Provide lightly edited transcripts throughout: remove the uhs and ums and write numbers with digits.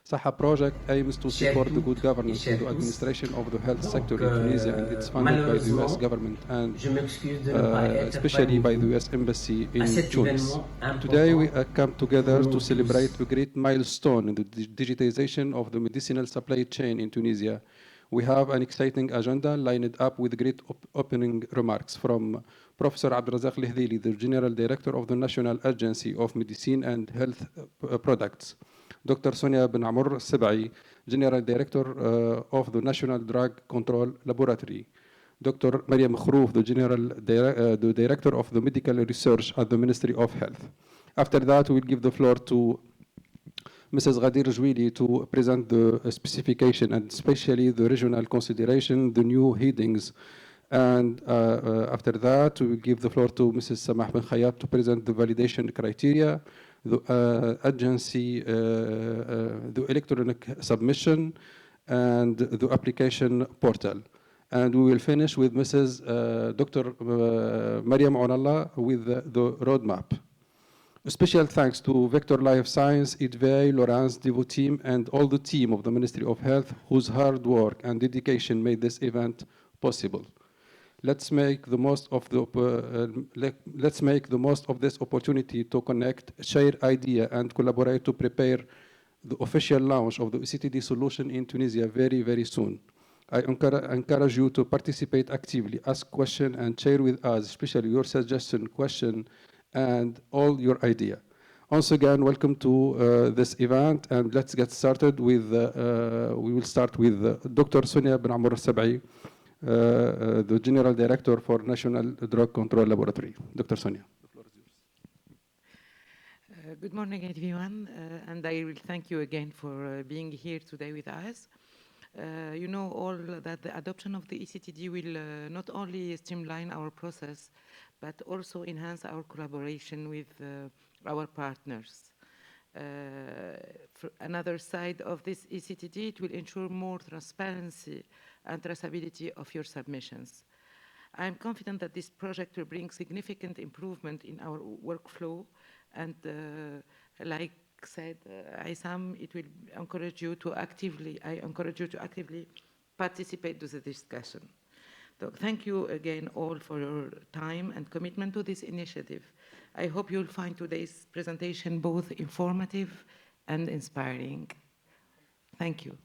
SAHA project aims to support the good governance and the administration of the health sector in Tunisia, and it's funded by the US government and especially by the US Embassy in Tunis. Today we come together to celebrate a great milestone in the digitization of the medicinal supply chain in Tunisia. We have an exciting agenda lined up with great opening remarks from Professor Abdelrazak Lehdili, the General Director of the National Agency of Medicine and Health Products. Dr. Sonia Ben Amr Sebai, General Director of the National Drug Control Laboratory. Dr. Mariam Khrouf, the Director of the Medical Research at the Ministry of Health. After that, we'll give the floor to Mrs. Ghadir Jouili to present the specification and especially the regional consideration, the new headings. And after that, we will give the floor to Mrs. Samah Ben Khayyat to present the validation criteria, the agency, the electronic submission, and the application portal. And we will finish with Mrs. Dr. Mariam Onallah with the roadmap. A special thanks to Vector Life Science, Idvei, Laurence, Devo team, and all the team of the Ministry of Health whose hard work and dedication made this event possible. Let's make the most of this opportunity to connect, share idea, and collaborate to prepare the official launch of the eCTD solution in Tunisia very, very soon. I encourage you to participate actively, ask questions, and share with us, especially your suggestion, question, and all your idea. Once again, welcome to this event, and let's get started with, we will start with Dr. Sonia Ben Amr Sebai, the General Director for National Drug Control Laboratory. Dr. Sonia, the floor is yours. Good morning, everyone, and I will thank you again for being here today with us. You know all that the adoption of the eCTD will not only streamline our process, but also enhance our collaboration with our partners. Another side of this eCTD, it will ensure more transparency and traceability of your submissions. I'm confident that this project will bring significant improvement in our workflow, and like said Isam, it will encourage you to actively, I encourage you to actively participate to the discussion. So thank you again all for your time and commitment to this initiative. I hope you'll find today's presentation both informative and inspiring. Thank you.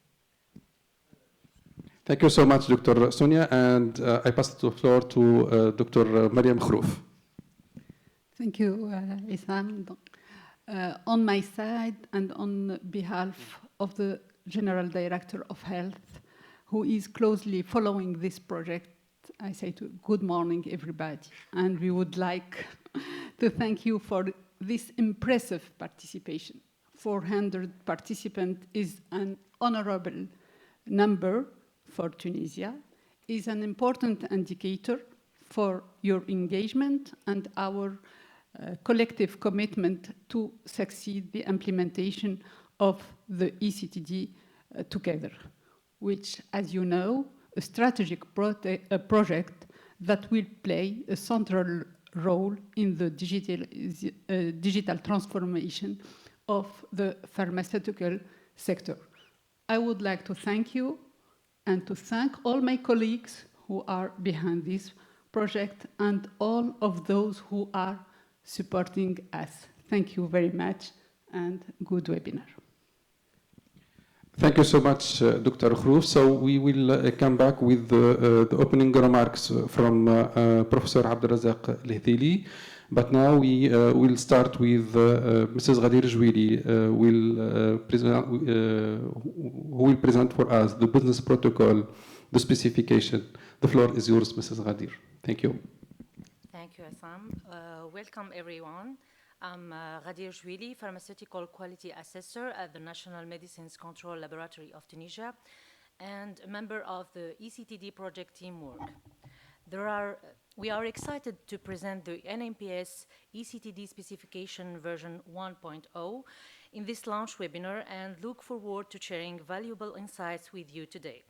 Thank you so much, Dr. Sonia, and I pass the floor to Dr. Mariam Khrouf. Thank you, Isam. On my side and on behalf of the General Director of Health, who is closely following this project, I say good morning, everybody. And we would like to thank you for this impressive participation. 400 participants is an honorable number for Tunisia, is an important indicator for your engagement and our collective commitment to succeed the implementation of the eCTD together, which, as you know, a strategic project that will play a central role in the digital transformation of the pharmaceutical sector. I would like to thank you and to thank all my colleagues who are behind this project and all of those who are supporting us. Thank you very much and good webinar. Thank you so much, Dr. Khrouf. So we will come back with the opening remarks from Professor Abdelrazak Lehdili. But now we will start with Mrs. Ghadir Jouili, who will present for us the business protocol, the specification. The floor is yours, Mrs. Ghadir. Thank you. Thank you, Assam. Welcome, everyone. I'm Ghadir Jouili, Pharmaceutical Quality Assessor at the National Medicines Control Laboratory of Tunisia and a member of the eCTD project teamwork. We are excited to present the ANMPS eCTD specification version 1.0 in this launch webinar and look forward to sharing valuable insights with you today.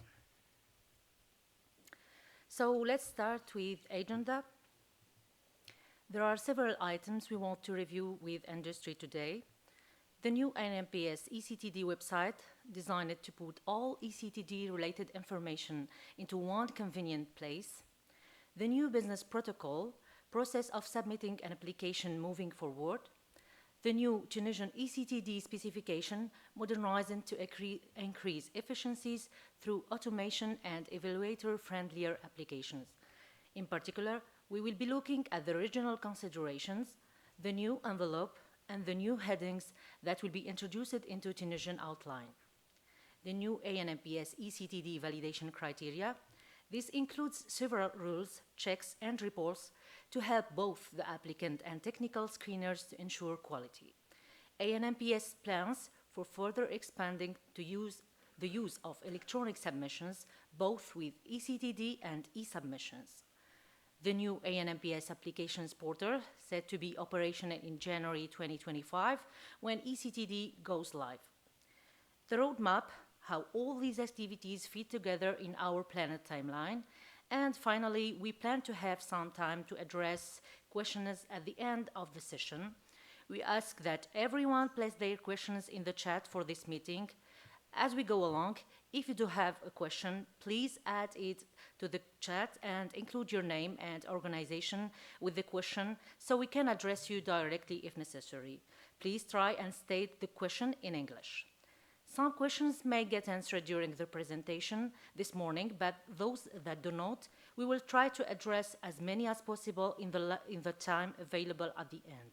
So let's start with agenda. There are several items we want to review with industry today. The new ANMPS eCTD website, designed to put all eCTD-related information into one convenient place. The new business protocol, process of submitting an application moving forward. The new Tunisian eCTD specification, modernizing to increase efficiencies through automation and evaluator-friendlier applications. In particular, we will be looking at the regional considerations, the new envelope, and the new headings that will be introduced into Tunisian outline. The new ANMPS eCTD validation criteria. This includes several rules, checks, and reports to help both the applicant and technical screeners to ensure quality. ANMPS plans for further expanding the use of electronic submissions, both with eCTD and e-submissions. The new ANMPS applications portal, set to be operational in January 2025, when eCTD goes live. The roadmap, how all these activities fit together in our planned timeline. And finally, we plan to have some time to address questions at the end of the session. We ask that everyone place their questions in the chat for this meeting. As we go along, if you do have a question, please add it to the chat and include your name and organization with the question so we can address you directly if necessary. Please try and state the question in English. Some questions may get answered during the presentation this morning, but those that do not, we will try to address as many as possible in the time available at the end.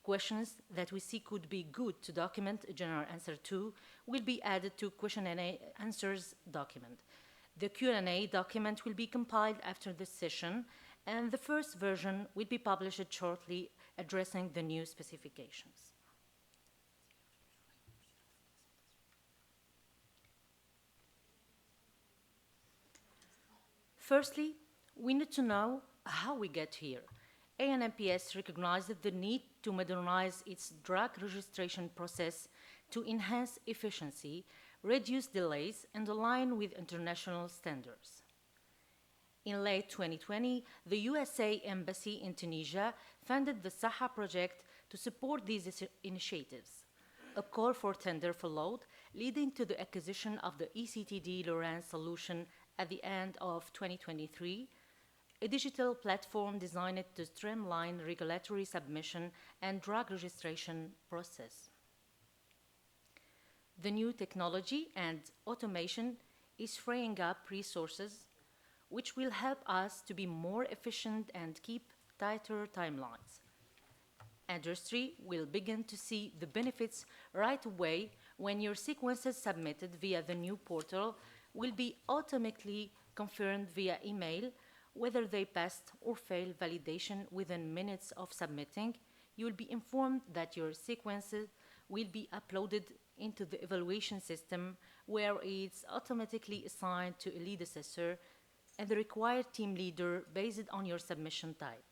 Questions that we see could be good to document a general answer to will be added to question and answers document. The Q&A document will be compiled after this session, and the first version will be published shortly, addressing the new specifications. Firstly, we need to know how we get here. ANMPS recognized the need to modernize its drug registration process to enhance efficiency, reduce delays, and align with international standards. In late 2020, the USA Embassy in Tunisia funded the SAHA project to support these initiatives. A call for tender followed, leading to the acquisition of the eCTD Lorraine solution at the end of 2023, a digital platform designed to streamline regulatory submission and drug registration process. The new technology and automation is freeing up resources, which will help us to be more efficient and keep tighter timelines. Industry will begin to see the benefits right away when your sequences submitted via the new portal will be automatically confirmed via email, whether they passed or failed validation within minutes of submitting. You will be informed that your sequences will be uploaded into the evaluation system, where it's automatically assigned to a lead assessor and the required team leader based on your submission type.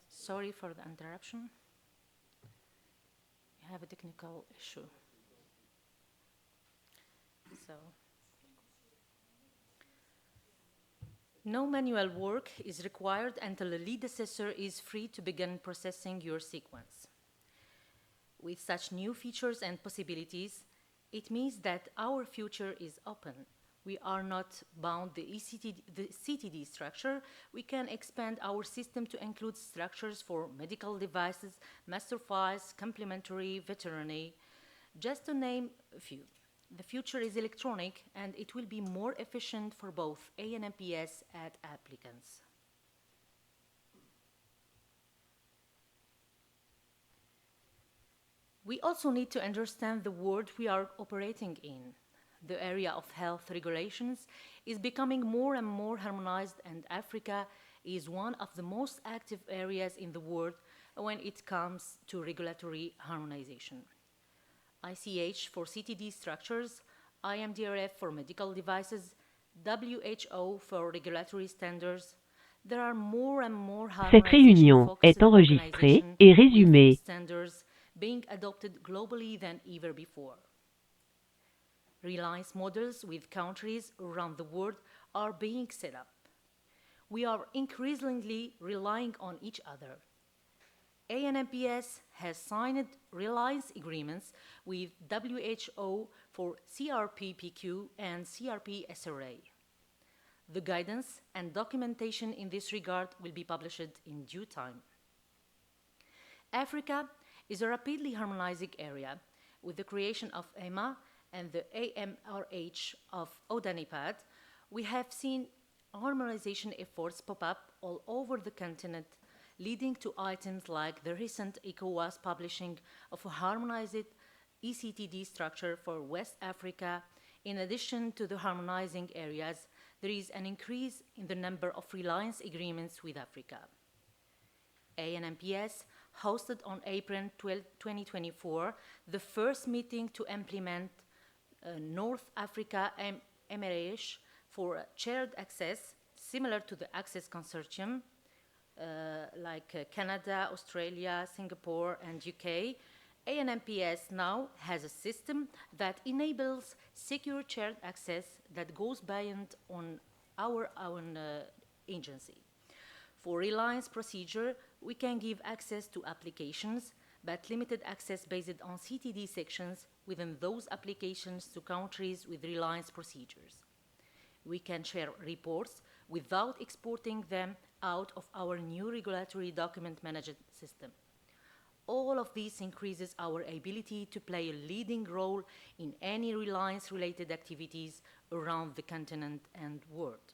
Sorry for the interruption. We have a technical issue. No manual work is required until the lead assessor is free to begin processing your sequence. With such new features and possibilities, it means that our future is open. We are not bound to the CTD structure. We can expand our system to include structures for medical devices, master files, complementary, veterinary, just to name a few. The future is electronic, and it will be more efficient for both ANMPS and applicants. We also need to understand the world we are operating in. The area of health regulations is becoming more and more harmonized, and Africa is one of the most active areas in the world when it comes to regulatory harmonization. ICH for CTD structures, IMDRF for medical devices, WHO for regulatory standards. There are more and more Cette réunion est enregistrée et résumée. standards being adopted globally than ever before. Reliance models with countries around the world are being set up. We are increasingly relying on each other. ANMPS has signed reliance agreements with WHO for CRP-PQ and CRP-SRA. The guidance and documentation in this regard will be published in due time. Africa is a rapidly harmonizing area with the creation of EMA and the AMRH of ODANIPAD. We have seen harmonization efforts pop up all over the continent, leading to items like the recent ECOWAS publishing of a harmonized eCTD structure for West Africa. In addition to the harmonizing areas, there is an increase in the number of reliance agreements with Africa. ANMPS hosted on April 12, 2024, the first meeting to implement North Africa MRH for shared access, similar to the Access Consortium, like Canada, Australia, Singapore, and UK. ANMPS now has a system that enables secure shared access that goes beyond on our own agency. For reliance procedure, we can give access to applications, but limited access based on CTD sections within those applications to countries with reliance procedures. We can share reports without exporting them out of our new regulatory document management system. All of this increases our ability to play a leading role in any reliance-related activities around the continent and world.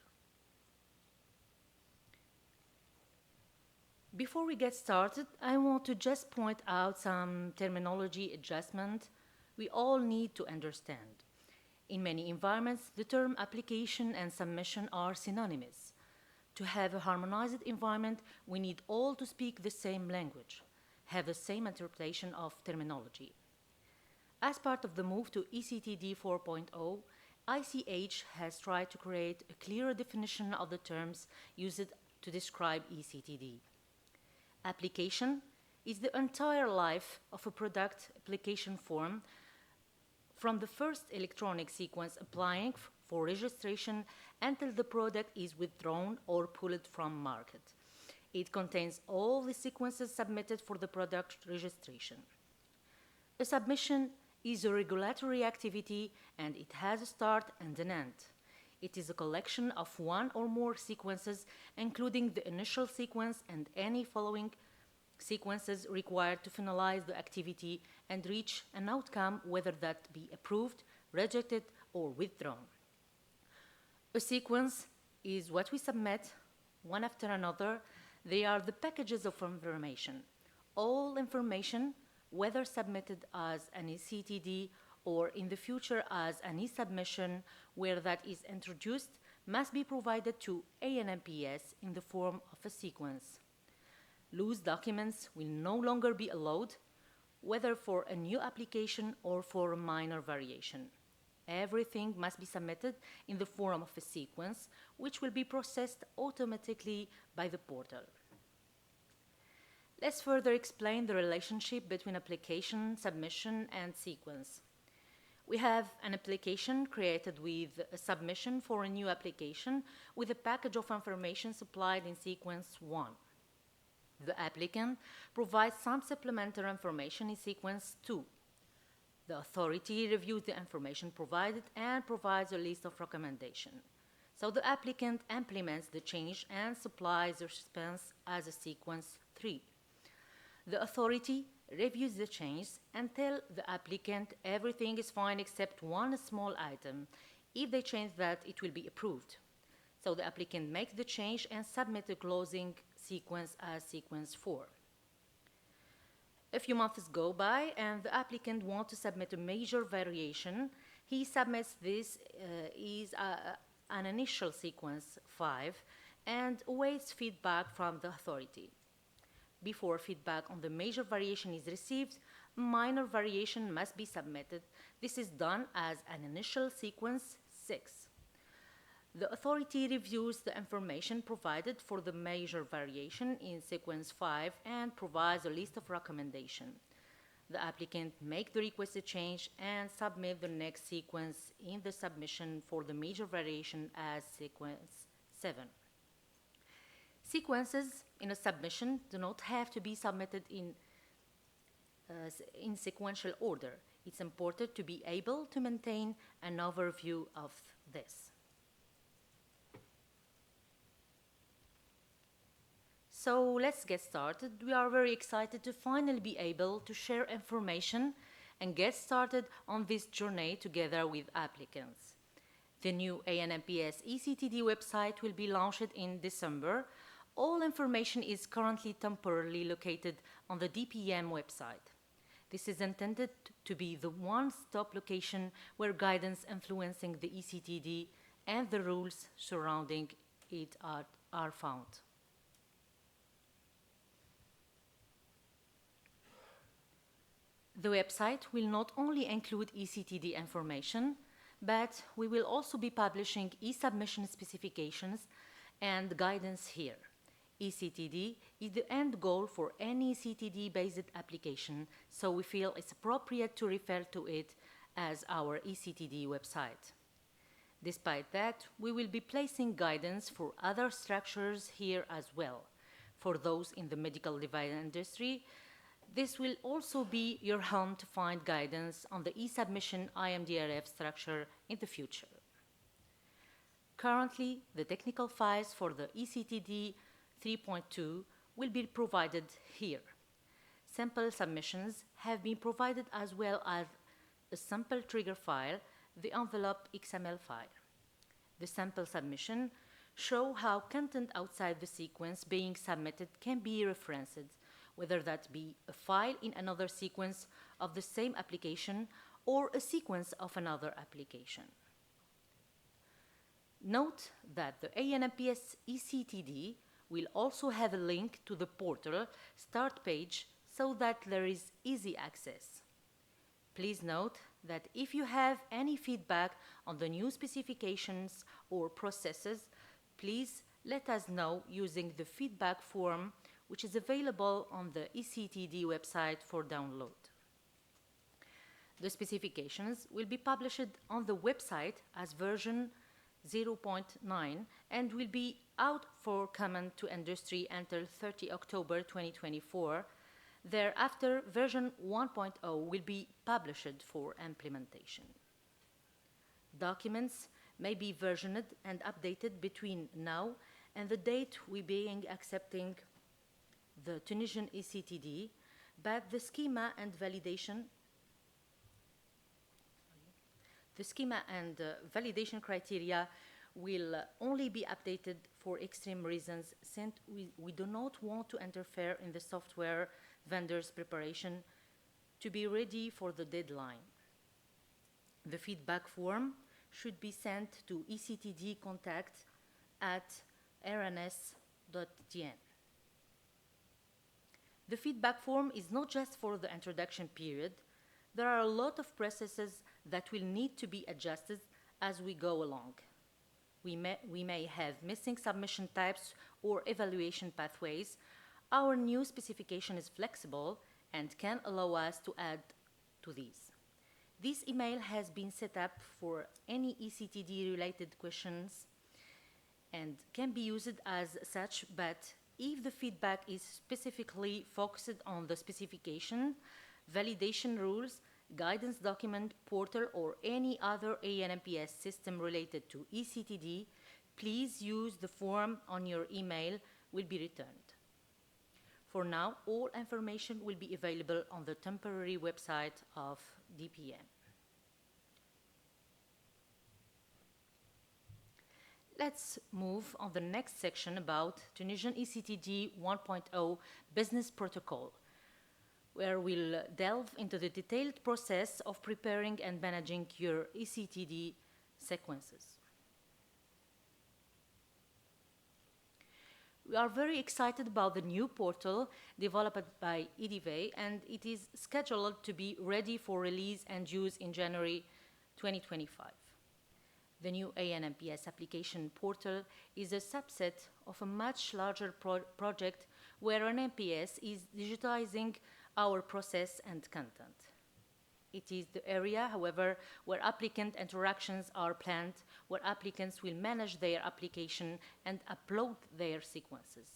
Before we get started, I want to just point out some terminology adjustment we all need to understand. In many environments, the term application and submission are synonymous. To have a harmonized environment, we need all to speak the same language, have the same interpretation of terminology. As part of the move to eCTD 4.0, ICH has tried to create a clearer definition of the terms used to describe eCTD. Application is the entire life of a product application form, from the first electronic sequence applying for registration until the product is withdrawn or pulled from market. It contains all the sequences submitted for the product registration. A submission is a regulatory activity and it has a start and an end. It is a collection of one or more sequences, including the initial sequence and any following sequences required to finalize the activity and reach an outcome, whether that be approved, rejected, or withdrawn. A sequence is what we submit one after another. They are the packages of information. All information, whether submitted as an eCTD or in the future as an e-submission where that is introduced, must be provided to ANMPS in the form of a sequence. Loose documents will no longer be allowed, whether for a new application or for a minor variation. Everything must be submitted in the form of a sequence, which will be processed automatically by the portal. Let's further explain the relationship between application, submission, and sequence. We have an application created with a submission for a new application with a package of information supplied in sequence 1. The applicant provides some supplementary information in sequence 2. The authority reviews the information provided and provides a list of recommendations. So the applicant implements the change and supplies the response as a sequence 3. The authority reviews the change and tells the applicant everything is fine except one small item. If they change that, it will be approved. So the applicant makes the change and submits the closing sequence as sequence 4. A few months go by and the applicant wants to submit a major variation. He submits this an initial sequence 5 and awaits feedback from the authority. Before feedback on the major variation is received, minor variation must be submitted. This is done as an initial sequence 6. The authority reviews the information provided for the major variation in sequence 5 and provides a list of recommendations. the applicant make the requested change and submit the next sequence in the submission for the major variation as sequence 7. Sequences in a submission do not have to be submitted in sequential order. It's important to be able to maintain an overview of this. So let's get started. We are very excited to finally be able to share information and get started on this journey together with applicants. The new ANMPS eCTD website will be launched in December. All information is currently temporarily located on the DPM website. This is intended to be the one-stop location where guidance influencing the eCTD and the rules surrounding it are found. The website will not only include eCTD information, but we will also be publishing e-submission specifications and guidance here. eCTD is the end goal for any eCTD-based application, so we feel it's appropriate to refer to it as our eCTD website. Despite that, we will be placing guidance for other structures here as well. For those in the medical device industry, this will also be your home to find guidance on the e-submission IMDRF structure in the future. Currently, the technical files for the eCTD 3.2 will be provided here. Sample submissions have been provided as well as a sample trigger file, the envelope XML file. The sample submission show how content outside the sequence being submitted can be referenced, whether that be a file in another sequence of the same application or a sequence of another application. Note that the ANMPS eCTD will also have a link to the portal start page so that there is easy access. Please note that if you have any feedback on the new specifications or processes, please let us know using the feedback form which is available on the eCTD website for download. The specifications will be published on the website as version 0.9 and will be out for comment to industry until 30 October 2024. Thereafter, version 1.0 will be published for implementation. Documents may be versioned and updated between now and the date we being accepting the Tunisian eCTD, but the schema and validation criteria will only be updated for extreme reasons, since we do not want to interfere in the software vendor's preparation to be ready for the deadline. The feedback form should be sent to ectdcontact@rns.dn. The feedback form is not just for the introduction period. There are a lot of processes that will need to be adjusted as we go along. We may have missing submission types or evaluation pathways. Our new specification is flexible and can allow us to add to these. This email has been set up for any eCTD-related questions and can be used as such, but if the feedback is specifically focused on the specification, validation rules, guidance document, portal, or any other ANMPS system related to eCTD, please use the form on your email will be returned. For now, all information will be available on the temporary website of DPM. Let's move on the next section about Tunisian eCTD 1.0 business protocol, where we'll delve into the detailed process of preparing and managing your eCTD sequences. We are very excited about the new portal developed by EDV, and it is scheduled to be ready for release and use in January 2025. The new ANMPS application portal is a subset of a much larger project where ANMPS is digitizing our process and content. It is the area, however, where applicant interactions are planned, where applicants will manage their application and upload their sequences.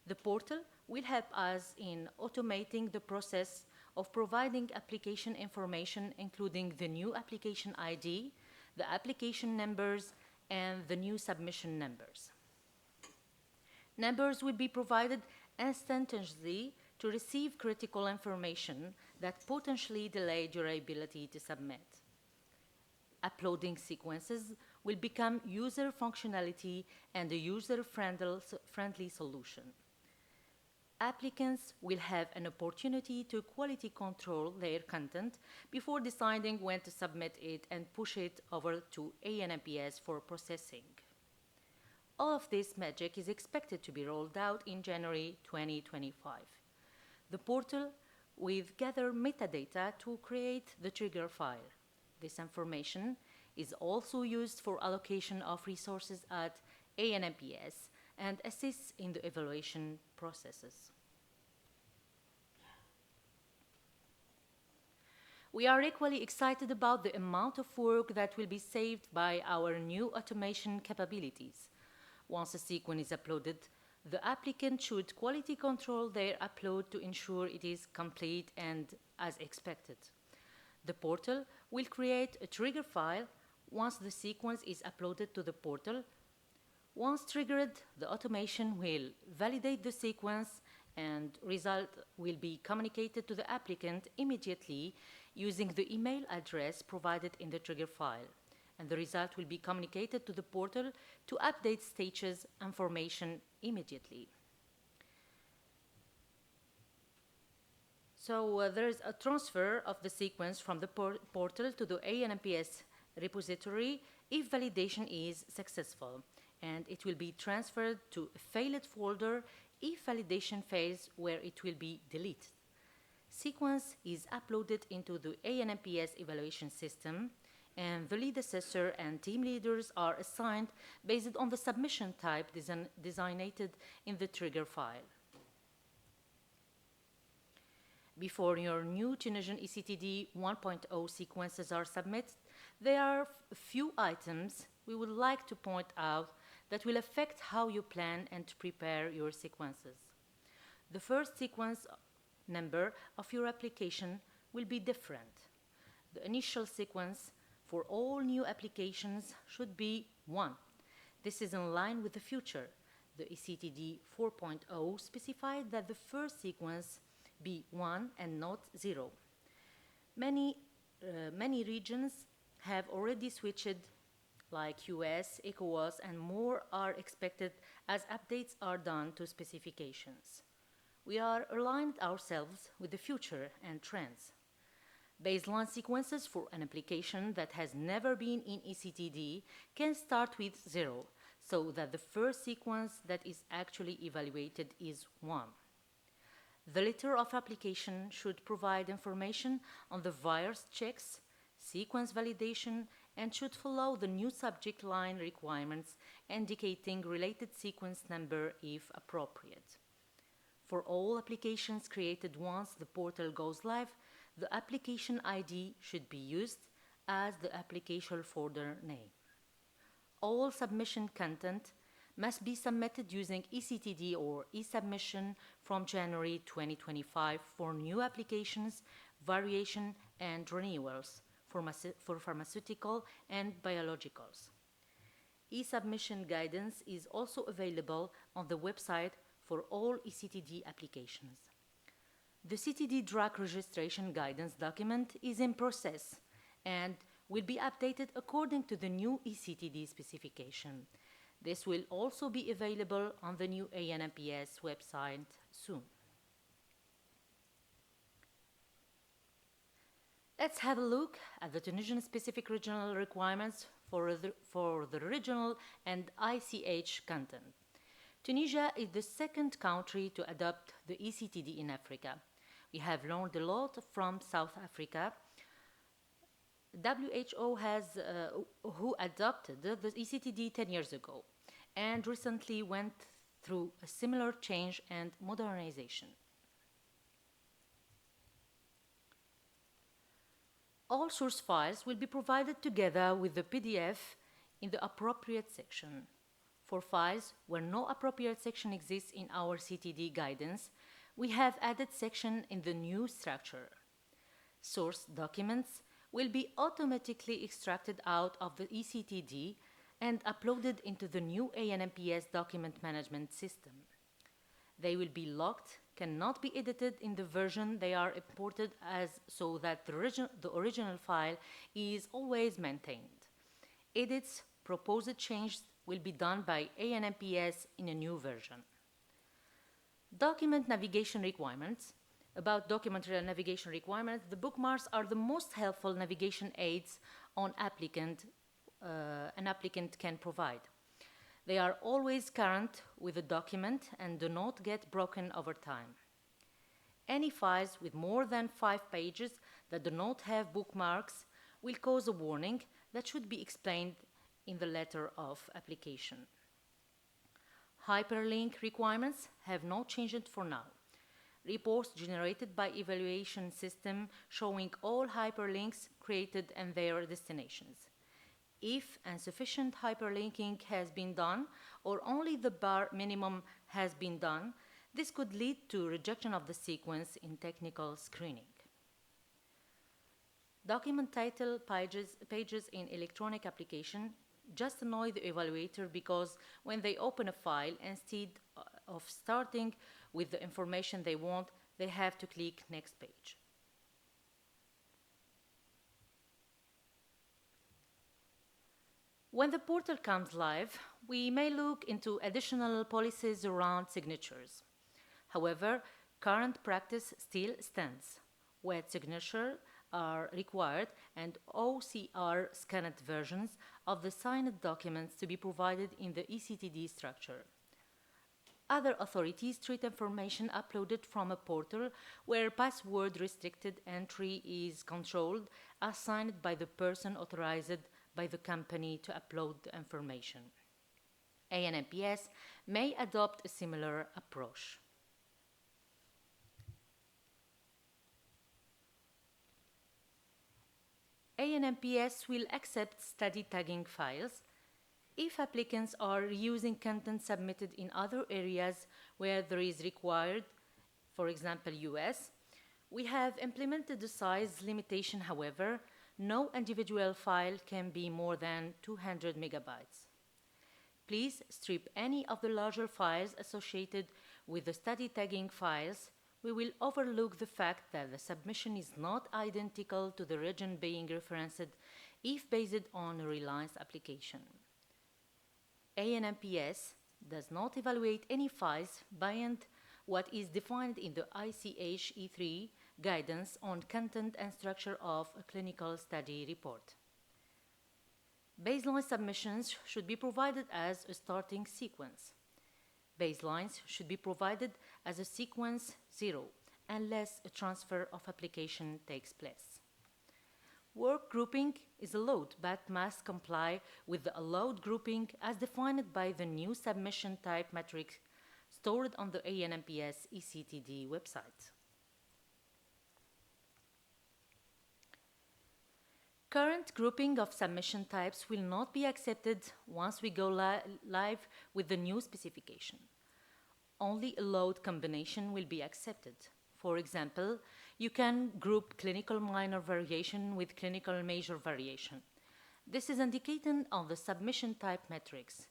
The portal will help us in automating the process of providing application information, including the new application ID, the application numbers, and the new submission numbers. Numbers will be provided instantaneously to receive critical information that potentially delay your ability to submit. Uploading sequences will become user functionality and a user-friendly solution. Applicants will have an opportunity to quality control their content before deciding when to submit it and push it over to ANMPS for processing. All of this magic is expected to be rolled out in January 2025. The portal will gather metadata to create the trigger file. This information is also used for allocation of resources at ANMPS and assists in the evaluation processes. We are equally excited about the amount of work that will be saved by our new automation capabilities. Once a sequence is uploaded, the applicant should quality control their upload to ensure it is complete and as expected. The portal will create a trigger file once the sequence is uploaded to the portal. Once triggered, the automation will validate the sequence and result will be communicated to the applicant immediately using the email address provided in the trigger file. And the result will be communicated to the portal to update status information immediately. So there is a transfer of the sequence from the portal to the ANMPS repository if validation is successful, and it will be transferred to a failed folder if validation fails, where it will be deleted. Sequence is uploaded into the ANMPS evaluation system, and the lead assessor and team leaders are assigned based on the submission type designated in the trigger file. Before your new Tunisian eCTD 1.0 sequences are submitted, there are a few items we would like to point out that will affect how you plan and prepare your sequences. The first sequence number of your application will be different. The initial sequence for all new applications should be 1. This is in line with the future. The eCTD 4.0 specified that the first sequence be 1 and not 0. Many regions have already switched, like US, ECOWAS, and more are expected as updates are done to specifications. We are aligned ourselves with the future and trends. Baseline sequences for an application that has never been in eCTD can start with 0, so that the first sequence that is actually evaluated is 1. The letter of application should provide information on the virus checks, sequence validation, and should follow the new subject line requirements indicating related sequence number if appropriate. For all applications created once the portal goes live, the application ID should be used as the application folder name. All submission content must be submitted using eCTD or eSubmission from January 2025 for new applications, variation, and renewals for pharmaceutical and biologicals. eSubmission guidance is also available on the website for all eCTD applications. The CTD drug registration guidance document is in process and will be updated according to the new eCTD specification. This will also be available on the new ANMPS website soon. Let's have a look at the Tunisian specific regional requirements for the regional and ICH content. Tunisia is the second country to adopt the eCTD in Africa. We have learned a lot from South Africa. WHO who adopted the eCTD 10 years ago and recently went through a similar change and modernization. All source files will be provided together with the PDF in the appropriate section. For files where no appropriate section exists in our CTD guidance, we have added section in the new structure. Source documents will be automatically extracted out of the eCTD and uploaded into the new ANMPS document management system. They will be locked, cannot be edited in the version they are imported as, so that the original file is always maintained. Edits, proposed changes will be done by ANMPS in a new version. Document navigation requirements. About document navigation requirements, the bookmarks are the most helpful navigation aids an applicant can provide. They are always current with the document and do not get broken over time. Any files with more than 5 pages that do not have bookmarks will cause a warning that should be explained in the letter of application. Hyperlink requirements have not changed for now. Reports generated by evaluation system showing all hyperlinks created and their destinations. If insufficient hyperlinking has been done or only the bare minimum has been done, this could lead to rejection of the sequence in technical screening. Document title pages in electronic application just annoy the evaluator because when they open a file, instead of starting with the information they want, they have to click next page. When the portal comes live, we may look into additional policies around signatures. However, current practice still stands. Wet signatures are required and OCR scanned versions of the signed documents to be provided in the eCTD structure. Other authorities treat information uploaded from a portal where password-restricted entry is controlled as signed by the person authorized by the company to upload the information. ANMPS may adopt a similar approach. ANMPS will accept study tagging files if applicants are using content submitted in other areas where there is required, for example, US. We have implemented the size limitation, however, no individual file can be more than 200 megabytes. Please strip any of the larger files associated with the study tagging files. We will overlook the fact that the submission is not identical to the region being referenced if based on a Reliance application. ANMPS does not evaluate any files beyond what is defined in the ICH E3 guidance on content and structure of a clinical study report. Baseline submissions should be provided as a starting sequence. Baselines should be provided as a sequence 0 unless a transfer of application takes place. Work grouping is allowed but must comply with the allowed grouping as defined by the new submission type matrix stored on the ANMPS eCTD website. Current grouping of submission types will not be accepted once we go live with the new specification. Only allowed combination will be accepted. For example, you can group clinical minor variation with clinical major variation. This is indicated on the submission type matrix.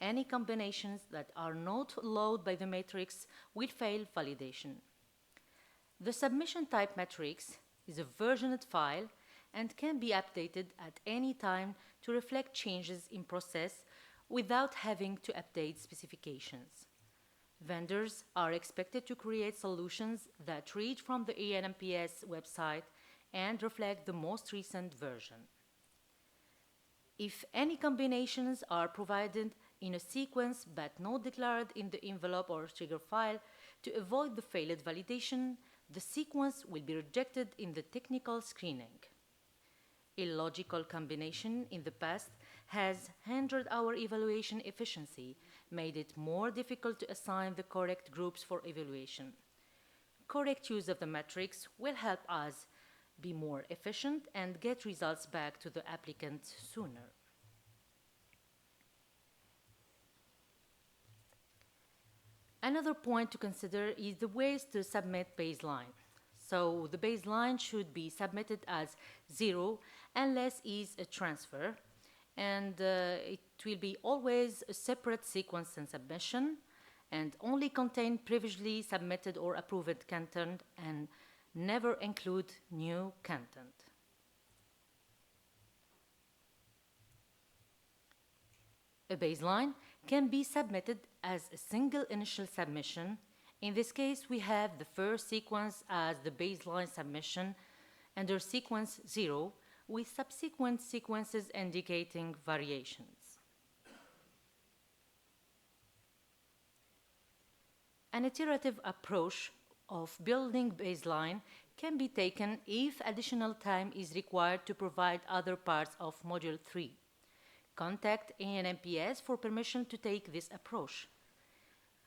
Any combinations that are not allowed by the matrix will fail validation. The submission type matrix is a versioned file and can be updated at any time to reflect changes in process without having to update specifications. Vendors are expected to create solutions that read from the ANMPS website and reflect the most recent version. If any combinations are provided in a sequence but not declared in the envelope or trigger file, to avoid the failed validation, the sequence will be rejected in the technical screening. Illogical combination in the past has hindered our evaluation efficiency, made it more difficult to assign the correct groups for evaluation. Correct use of the matrix will help us be more efficient, and get results back to the applicant sooner. Another point to consider is the ways to submit baseline. So the baseline should be submitted as 0 unless is a transfer, and it will be always a separate sequence and submission, and only contain previously submitted or approved content and never include new content. A baseline can be submitted as a single initial submission. In this case, we have the first sequence as the baseline submission under sequence 0, with subsequent sequences indicating variations. An iterative approach of building baseline can be taken if additional time is required to provide other parts of Module 3. Contact ANMPS for permission to take this approach.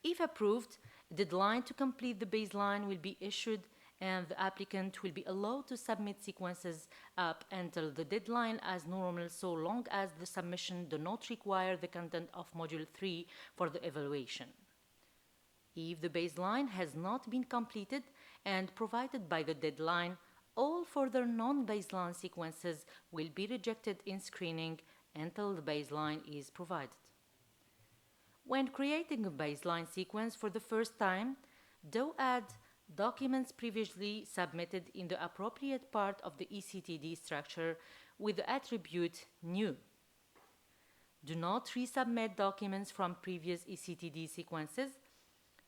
If approved, a deadline to complete the baseline will be issued, and the applicant will be allowed to submit sequences up until the deadline as normal, so long as the submission does not require the content of Module 3 for the evaluation. If the baseline has not been completed and provided by the deadline, all further non-baseline sequences will be rejected in screening until the baseline is provided. When creating a baseline sequence for the first time, do add documents previously submitted in the appropriate part of the eCTD structure with the attribute new. Do not resubmit documents from previous eCTD sequences.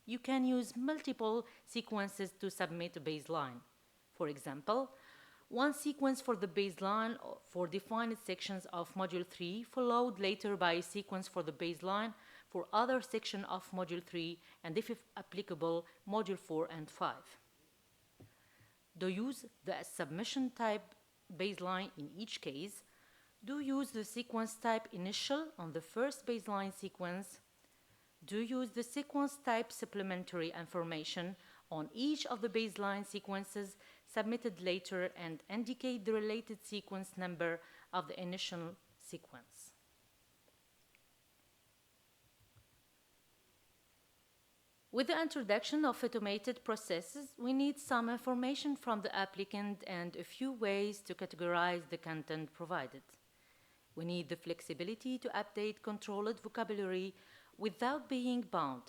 You can use multiple sequences to submit a baseline. For example, one sequence for the baseline for defined sections of Module 3, followed later by a sequence for the baseline for other section of Module 3, and if applicable, Module 4 and 5. Do use the submission type baseline in each case. Do use the sequence type initial on the first baseline sequence. Do use the sequence type supplementary information on each of the baseline sequences submitted later and indicate the related sequence number of the initial sequence. With the introduction of automated processes, we need some information from the applicant and a few ways to categorize the content provided. We need the flexibility to update controlled vocabulary without being bound.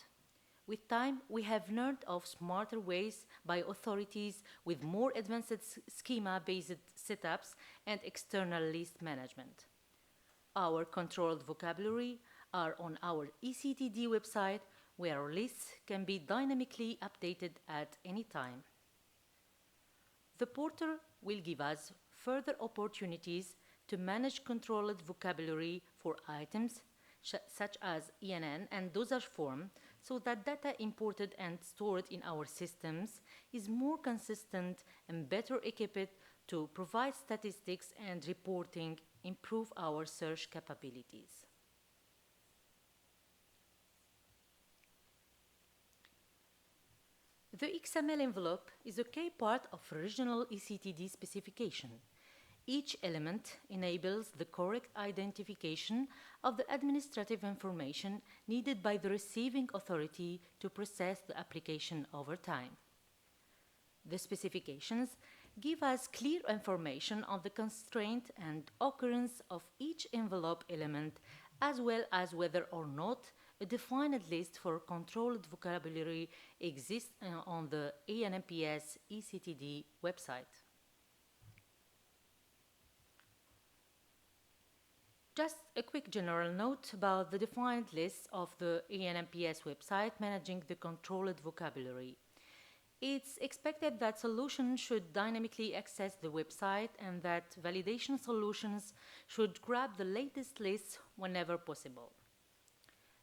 With time, we have learned of smarter ways by authorities with more advanced schema-based setups and external list management. Our controlled vocabulary are on our eCTD website, where lists can be dynamically updated at any time. The portal will give us further opportunities to manage controlled vocabulary for items such as ENN and dosage form, so that data imported and stored in our systems is more consistent and better equipped to provide statistics and reporting, improve our search capabilities. The XML envelope is a key part of original eCTD specification. Each element enables the correct identification of the administrative information needed by the receiving authority to process the application over time. The specifications give us clear information on the constraint and occurrence of each envelope element, as well as whether or not a defined list for controlled vocabulary exists on the ANMPS eCTD website. Just a quick general note about the defined list of the ANMPS website managing the controlled vocabulary. It's expected that solutions should dynamically access the website and that validation solutions should grab the latest lists whenever possible.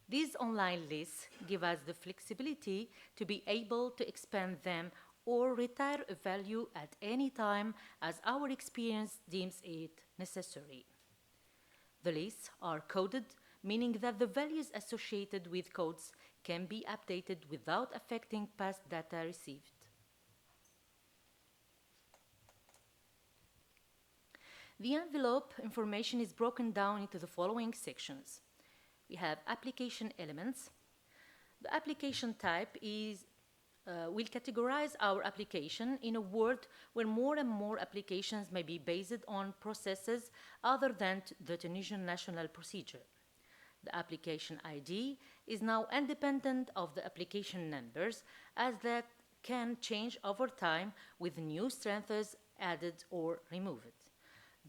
These online lists give us the flexibility to be able to expand them or retire a value at any time as our experience deems it necessary. The lists are coded, meaning that the values associated with codes can be updated without affecting past data received. The envelope information is broken down into the following sections. We have application elements. The application type will categorize our application in a world where more and more applications may be based on processes other than the Tunisian national procedure. The application ID is now independent of the application numbers, as that can change over time with new strengths added or removed.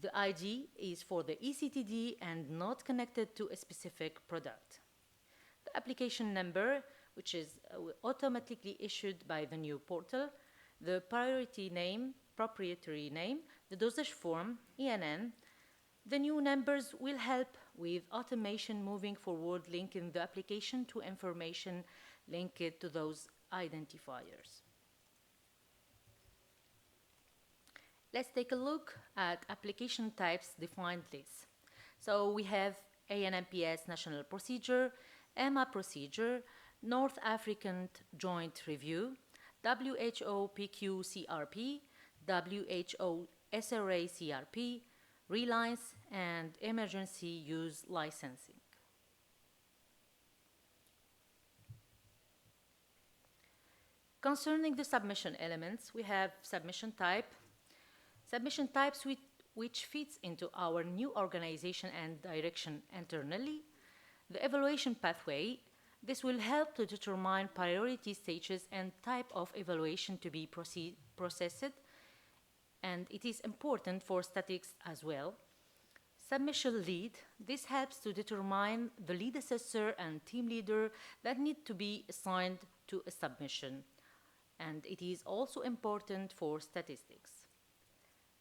The ID is for the eCTD and not connected to a specific product. The application number, which is automatically issued by the new portal, the priority name, proprietary name, the dosage form, ENN. The new numbers will help with automation moving forward, linking the application to information linked to those identifiers. Let's take a look at application types defined this. So we have ANMPS national procedure, EMA procedure, North African Joint Review, WHO PQ CRP, WHO SRA CRP, reliance, and emergency use licensing. Concerning the submission elements, we have submission type. Submission types which fits into our new organization and direction internally. The evaluation pathway, this will help to determine priority stages and type of evaluation to be processed, and it is important for statistics as well. Submission lead, this helps to determine the lead assessor and team leader that need to be assigned to a submission, and it is also important for statistics.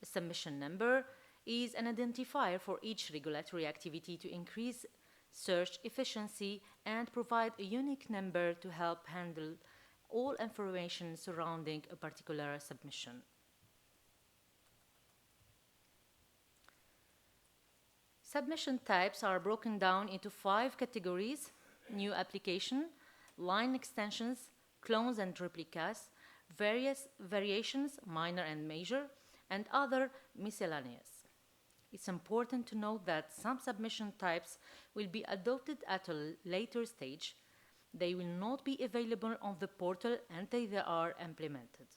The submission number is an identifier for each regulatory activity to increase search efficiency and provide a unique number to help handle all information surrounding a particular submission. Submission types are broken down into 5 categories: new application, line extensions, clones and replicas, various variations, minor and major, and other miscellaneous. It's important to note that some submission types will be adopted at a later stage. They will not be available on the portal until they are implemented.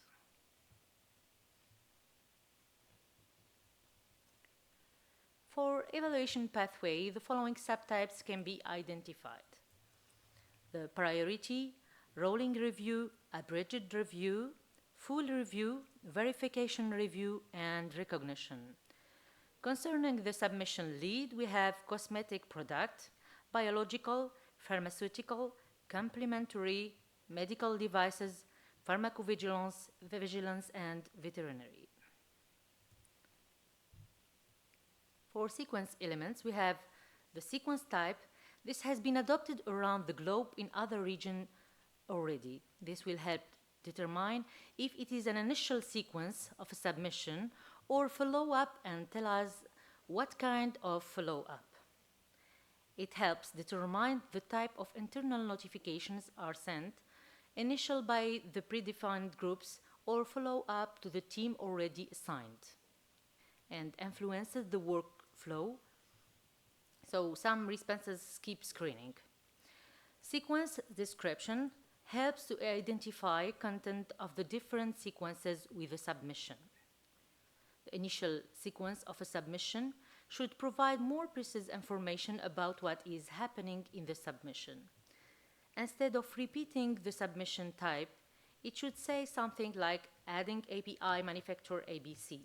For evaluation pathway, the following subtypes can be identified: the priority, rolling review, abridged review, full review, verification review, and recognition. Concerning the submission lead, we have cosmetic product, biological, pharmaceutical, complementary, medical devices, pharmacovigilance, vigilance, and veterinary. For sequence elements, we have the sequence type. This has been adopted around the globe in other regions already. This will help determine if it is an initial sequence of a submission or follow-up and tell us what kind of follow-up. It helps determine the type of internal notifications are sent, initial by the predefined groups or follow-up to the team already assigned, and influences the workflow. So some responses skip screening. Sequence description helps to identify content of the different sequences with a submission. The initial sequence of a submission should provide more precise information about what is happening in the submission. Instead of repeating the submission type, it should say something like adding API manufacturer ABC.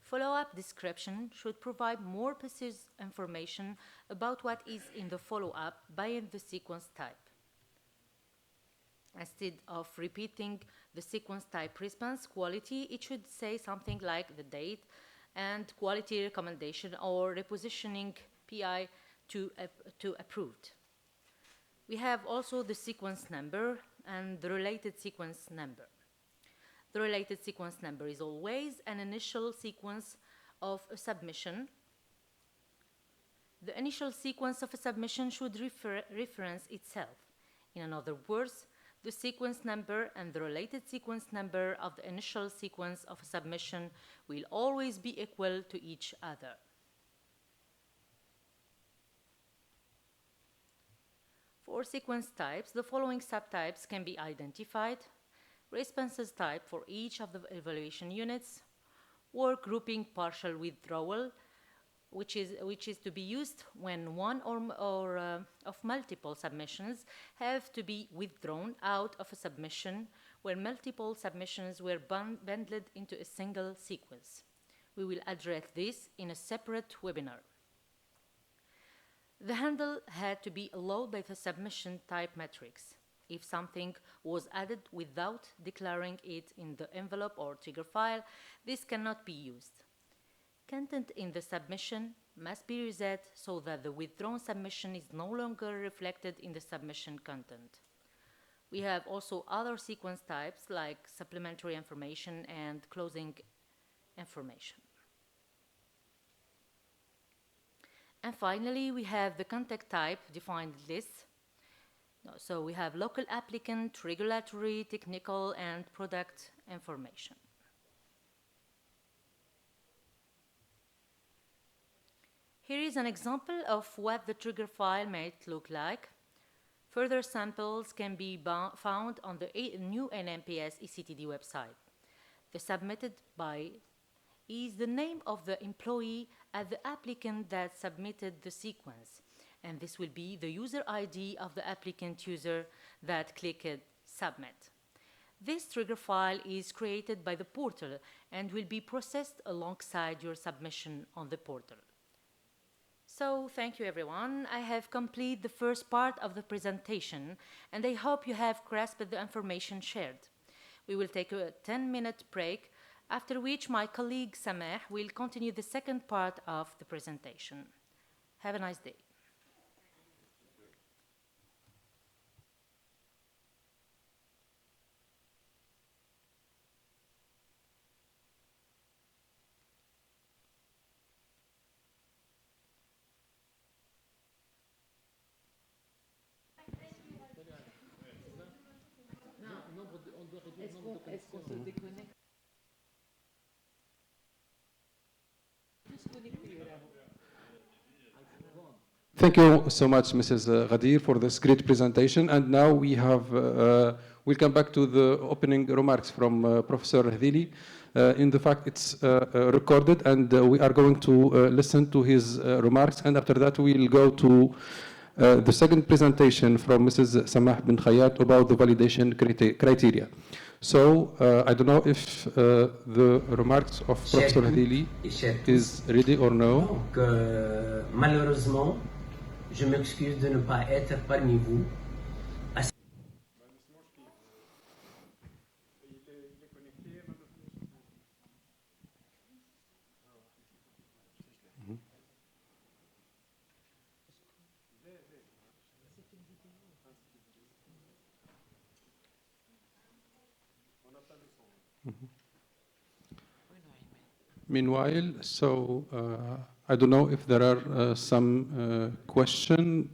Follow-up description should provide more precise information about what is in the follow-up by the sequence type. Instead of repeating the sequence type response quality, it should say something like the date and quality recommendation or repositioning PI to approved. We have also the sequence number and the related sequence number. The related sequence number is always an initial sequence of a submission. The initial sequence of a submission should reference itself. In other words, the sequence number and the related sequence number of the initial sequence of a submission will always be equal to each other. For sequence types, the following subtypes can be identified: responses type for each of the evaluation units, work grouping partial withdrawal, which is to be used when one or of multiple submissions have to be withdrawn out of a submission where multiple submissions were bundled into a single sequence. We will address this in a separate webinar. The handle had to be allowed by the submission type matrix. If something was added without declaring it in the envelope or trigger file, this cannot be used. Content in the submission must be reset so that the withdrawn submission is no longer reflected in the submission content. We have also other sequence types like supplementary information and closing information. And finally, we have the contact type defined list. So we have local applicant, regulatory, technical, and product information. Here is an example of what the trigger file might look like. Further samples can be found on the new ANMPS eCTD website. The submitted by is the name of the employee and the applicant that submitted the sequence, and this will be the user ID of the applicant user that clicked submit. This trigger file is created by the portal and will be processed alongside your submission on the portal. So thank you everyone. I have completed the first part of the presentation and I hope you have grasped the information shared. We will take a 10-minute break, after which my colleague Sameh will continue the second part of the presentation. Have a nice day. Est-ce qu'on se déconnecte? Thank you so much, Mrs. Ghadir, for this great presentation. And now we'll come back to the opening remarks from Professor Hadili. In the fact, it's recorded, and we are going to listen to his remarks. And after that, we'll go to the second presentation from Mrs. Samah bin Khayat about the validation criteria. So I don't know if the remarks of Professor Hadili is ready or no. Donc, malheureusement, je m'excuse de ne pas être parmi vous. Meanwhile, so I don't know if there are some questions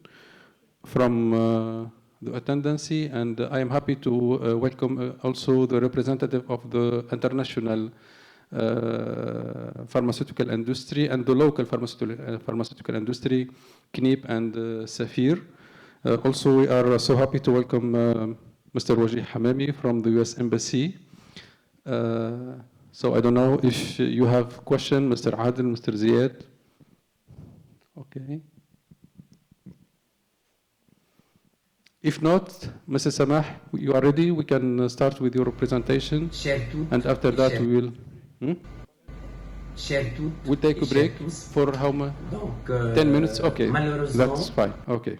from the attendance, and I am happy to welcome also the representative of the international pharmaceutical industry and the local pharmaceutical industry, KNIP and Safir. Also, we are so happy to welcome Mr. Wajih Hamami from the US Embassy. So I don't know if you have question, Mr. Adil, Mr. Ziyad. Okay. If not, Mrs. Samah, you are ready. We can start with your presentation. And after that, we will. We'll take a break for how much? 10 minutes? Okay. That's fine. Okay.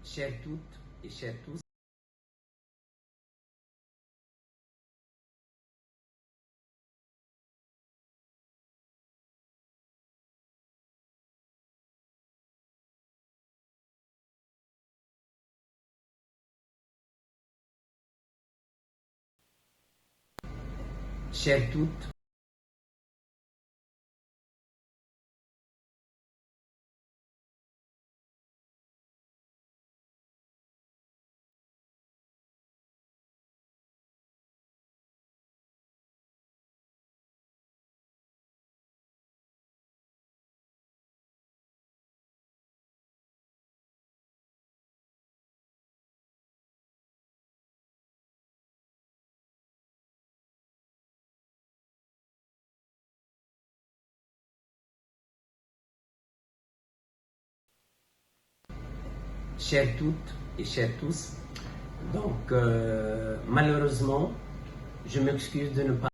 chères toutes et chers tous. Chères toutes, chères toutes et chers tous. Donc, malheureusement, je m'excuse de ne pas